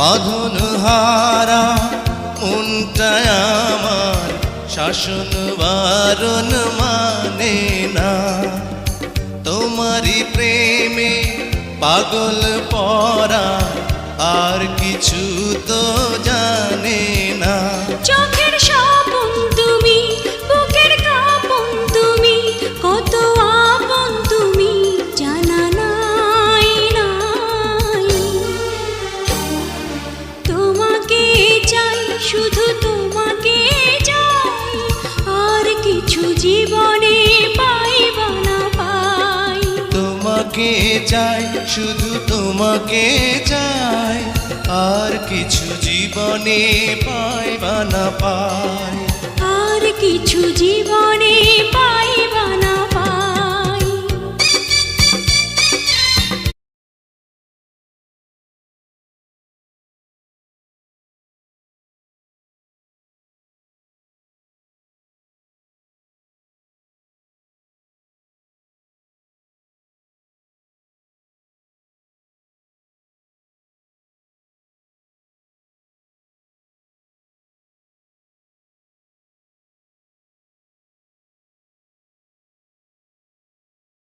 বাঁধন হারা মনটা আমার শাসন বারণ মানে না। তোমারই প্রেমে পাগল পরা আর কিছু তো জানে না। চোখের স্বপন তুমি, বুকের কাঁপন তুমি, কত আপন তুমি জানা নাই নাই। তোমাকে চাই, শুধু তোমাকে চাই, আর কিছু জীবনে পাইবা না পাই। তোমাকে চাই, শুধু তোমাকে চাই, আর কিছু জীবনে পাইবা না পাই। আর কিছু জীবনে পাইবা না